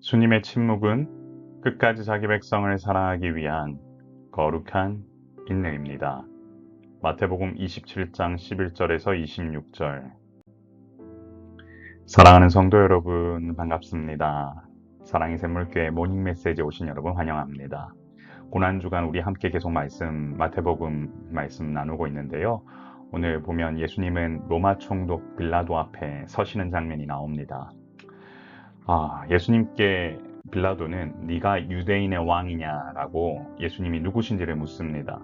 주님의 침묵은 끝까지 자기 백성을 사랑하기 위한 거룩한 인내입니다. 마태복음 27장 11절에서 26절. 사랑하는 성도 여러분, 반갑습니다. 사랑의 샘물교회 모닝 메시지 오신 여러분 환영합니다. 고난주간 우리 함께 계속 마태복음 말씀 나누고 있는데요. 오늘 보면 예수님은 로마 총독 빌라도 앞에 서시는 장면이 나옵니다. 예수님께 빌라도는 네가 유대인의 왕이냐라고 예수님이 누구신지를 묻습니다.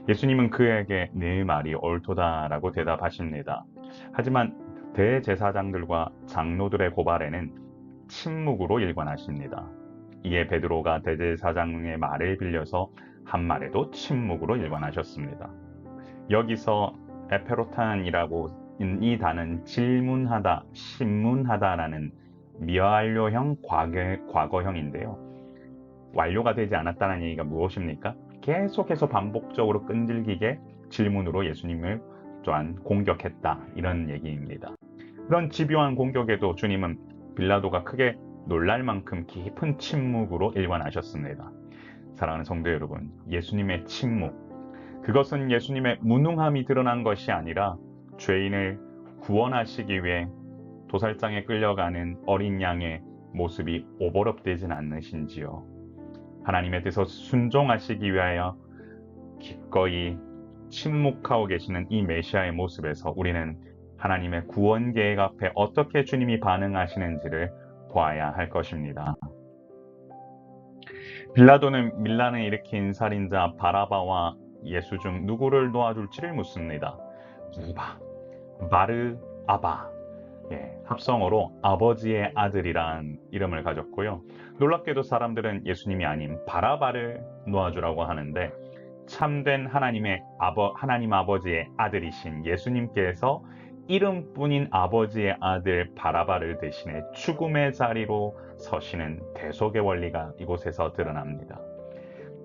예수님은 그에게 네 말이 옳도다라고 대답하십니다. 하지만 대제사장들과 장로들의 고발에는 침묵으로 일관하십니다. 이에 베드로가 대제사장의 말을 빌려서 한 말에도 침묵으로 일관하셨습니다. 여기서 에페로탄이라고 이 단은 질문하다, 신문하다라는 미완료형 과거형인데요. 완료가 되지 않았다는 얘기가 무엇입니까? 계속해서 반복적으로 끈질기게 질문으로 예수님을 또한 공격했다, 이런 얘기입니다. 그런 집요한 공격에도 주님은 빌라도가 크게 놀랄 만큼 깊은 침묵으로 일관하셨습니다. 사랑하는 성도 여러분, 예수님의 침묵, 그것은 예수님의 무능함이 드러난 것이 아니라 죄인을 구원하시기 위해 도살장에 끌려가는 어린 양의 모습이 오버랩되진 않으신지요. 하나님의 뜻에 순종하시기 위하여 기꺼이 침묵하고 계시는 이 메시아의 모습에서 우리는 하나님의 구원 계획 앞에 어떻게 주님이 반응하시는지를 보아야 할 것입니다. 빌라도는 밀란을 일으킨 살인자 바라바와 예수 중 누구를 도와줄지를 묻습니다. 바르아바, 합성어로 아버지의 아들이란 이름을 가졌고요. 놀랍게도 사람들은 예수님이 아닌 바라바를 놓아주라고 하는데, 참된 하나님 아버지의 아들이신 예수님께서 이름뿐인 아버지의 아들 바라바를 대신해 죽음의 자리로 서시는 대속의 원리가 이곳에서 드러납니다.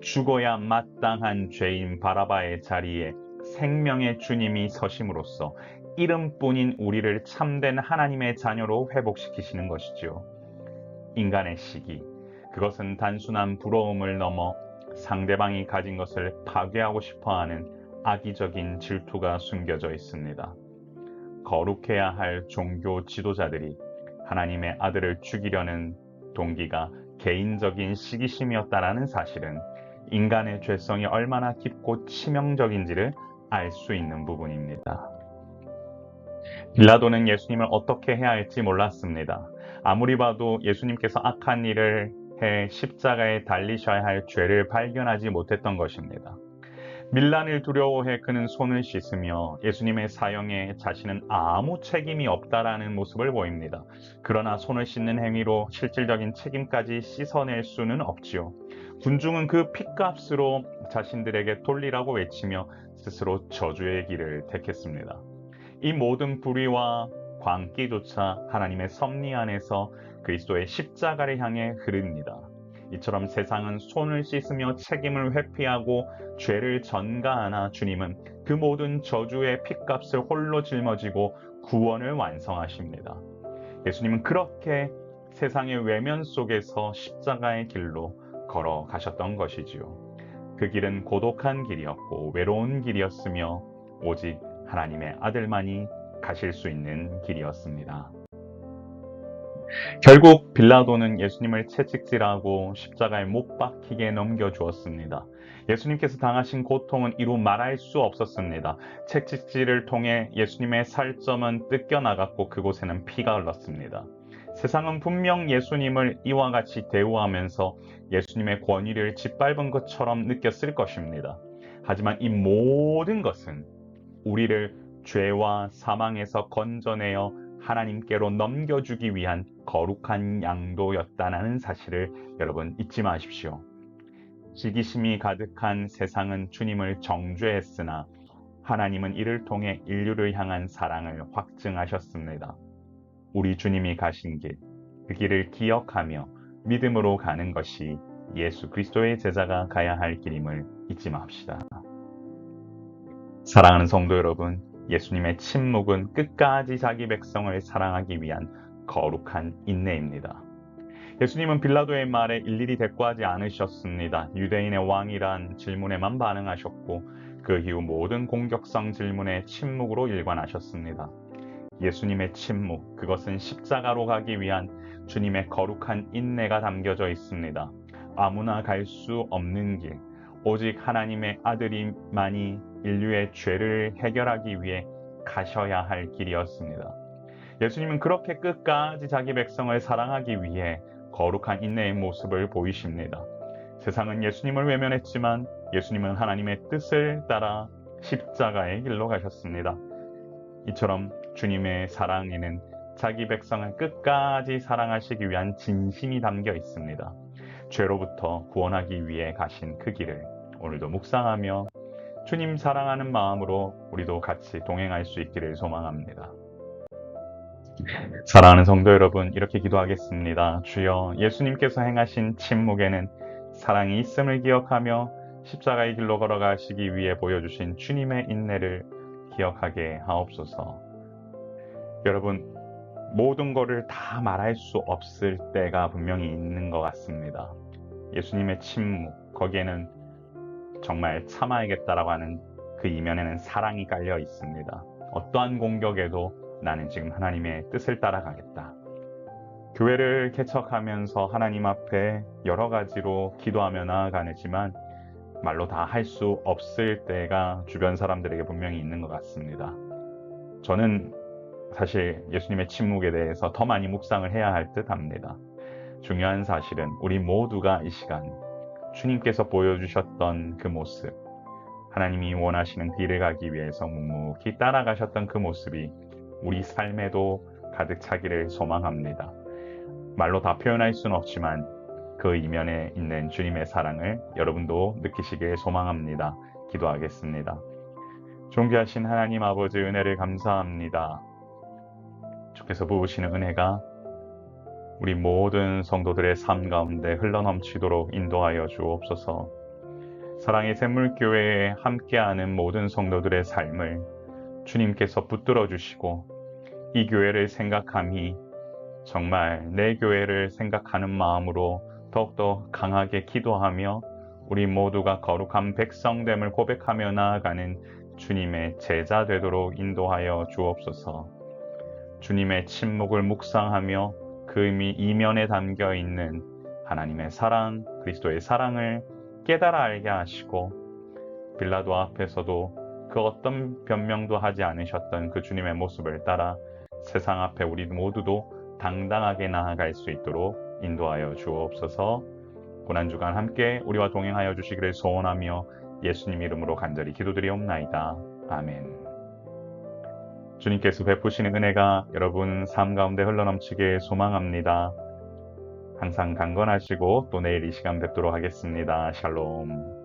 죽어야 마땅한 죄인 바라바의 자리에 생명의 주님이 서심으로써 이름뿐인 우리를 참된 하나님의 자녀로 회복시키시는 것이죠. 인간의 시기, 그것은 단순한 부러움을 넘어 상대방이 가진 것을 파괴하고 싶어하는 악의적인 질투가 숨겨져 있습니다. 거룩해야 할 종교 지도자들이 하나님의 아들을 죽이려는 동기가 개인적인 시기심이었다라는 사실은 인간의 죄성이 얼마나 깊고 치명적인지를 알 수 있는 부분입니다. 빌라도는 예수님을 어떻게 해야 할지 몰랐습니다. 아무리 봐도 예수님께서 악한 일을 해 십자가에 달리셔야 할 죄를 발견하지 못했던 것입니다. 밀란을 두려워해 그는 손을 씻으며 예수님의 사형에 자신은 아무 책임이 없다라는 모습을 보입니다. 그러나 손을 씻는 행위로 실질적인 책임까지 씻어낼 수는 없지요. 군중은 그 핏값으로 자신들에게 돌리라고 외치며 스스로 저주의 길을 택했습니다. 이 모든 불의와 광기조차 하나님의 섭리 안에서 그리스도의 십자가를 향해 흐릅니다. 이처럼 세상은 손을 씻으며 책임을 회피하고 죄를 전가하나 주님은 그 모든 저주의 핏값을 홀로 짊어지고 구원을 완성하십니다. 예수님은 그렇게 세상의 외면 속에서 십자가의 길로 걸어가셨던 것이지요. 그 길은 고독한 길이었고 외로운 길이었으며 오직 하나님의 아들만이 가실 수 있는 길이었습니다. 결국 빌라도는 예수님을 채찍질하고 십자가에 못 박히게 넘겨주었습니다. 예수님께서 당하신 고통은 이루 말할 수 없었습니다. 채찍질을 통해 예수님의 살점은 뜯겨나갔고 그곳에는 피가 흘렀습니다. 세상은 분명 예수님을 이와 같이 대우하면서 예수님의 권위를 짓밟은 것처럼 느꼈을 것입니다. 하지만 이 모든 것은 우리를 죄와 사망에서 건져내어 하나님께로 넘겨주기 위한 거룩한 양도였다는 사실을 여러분 잊지 마십시오. 시기심이 가득한 세상은 주님을 정죄했으나 하나님은 이를 통해 인류를 향한 사랑을 확증하셨습니다. 우리 주님이 가신 길, 그 길을 기억하며 믿음으로 가는 것이 예수 그리스도의 제자가 가야 할 길임을 잊지 맙시다. 사랑하는 성도 여러분, 예수님의 침묵은 끝까지 자기 백성을 사랑하기 위한 거룩한 인내입니다. 예수님은 빌라도의 말에 일일이 대꾸하지 않으셨습니다. 유대인의 왕이란 질문에만 반응하셨고 그 이후 모든 공격성 질문에 침묵으로 일관하셨습니다. 예수님의 침묵, 그것은 십자가로 가기 위한 주님의 거룩한 인내가 담겨져 있습니다. 아무나 갈 수 없는 길, 오직 하나님의 아들이만이 인류의 죄를 해결하기 위해 가셔야 할 길이었습니다. 예수님은 그렇게 끝까지 자기 백성을 사랑하기 위해 거룩한 인내의 모습을 보이십니다. 세상은 예수님을 외면했지만 예수님은 하나님의 뜻을 따라 십자가의 길로 가셨습니다. 이처럼 주님의 사랑에는 자기 백성을 끝까지 사랑하시기 위한 진심이 담겨 있습니다. 죄로부터 구원하기 위해 가신 그 길을 오늘도 묵상하며 주님 사랑하는 마음으로 우리도 같이 동행할 수 있기를 소망합니다. 사랑하는 성도 여러분, 이렇게 기도하겠습니다. 주여, 예수님께서 행하신 침묵에는 사랑이 있음을 기억하며 십자가의 길로 걸어가시기 위해 보여주신 주님의 인내를 기억하게 하옵소서. 여러분, 모든 것을 다 말할 수 없을 때가 분명히 있는 것 같습니다. 예수님의 침묵, 거기에는 정말 참아야겠다라고 하는 그 이면에는 사랑이 깔려 있습니다. 어떠한 공격에도 나는 지금 하나님의 뜻을 따라가겠다. 교회를 개척하면서 하나님 앞에 여러 가지로 기도하며 나아가지만 말로 다 할 수 없을 때가 주변 사람들에게 분명히 있는 것 같습니다. 저는 사실 예수님의 침묵에 대해서 더 많이 묵상을 해야 할 듯 합니다. 중요한 사실은 우리 모두가 이 시간 주님께서 보여주셨던 그 모습, 하나님이 원하시는 길을 가기 위해서 묵묵히 따라가셨던 그 모습이 우리 삶에도 가득 차기를 소망합니다. 말로 다 표현할 수는 없지만 그 이면에 있는 주님의 사랑을 여러분도 느끼시길 소망합니다. 기도하겠습니다. 존귀하신 하나님 아버지, 은혜를 감사합니다. 주께서 부으시는 은혜가 우리 모든 성도들의 삶 가운데 흘러넘치도록 인도하여 주옵소서. 사랑의 샘물교회에 함께하는 모든 성도들의 삶을 주님께서 붙들어 주시고 이 교회를 생각함이 정말 내 교회를 생각하는 마음으로 더욱더 강하게 기도하며 우리 모두가 거룩한 백성됨을 고백하며 나아가는 주님의 제자 되도록 인도하여 주옵소서. 주님의 침묵을 묵상하며 그 의미 이면에 담겨 있는 하나님의 사랑, 그리스도의 사랑을 깨달아 알게 하시고 빌라도 앞에서도 그 어떤 변명도 하지 않으셨던 그 주님의 모습을 따라 세상 앞에 우리 모두도 당당하게 나아갈 수 있도록 인도하여 주옵소서. 고난주간 함께 우리와 동행하여 주시기를 소원하며 예수님 이름으로 간절히 기도드리옵나이다. 아멘. 주님께서 베푸시는 은혜가 여러분 삶 가운데 흘러넘치길 소망합니다. 항상 강건하시고 또 내일 이 시간 뵙도록 하겠습니다. 샬롬.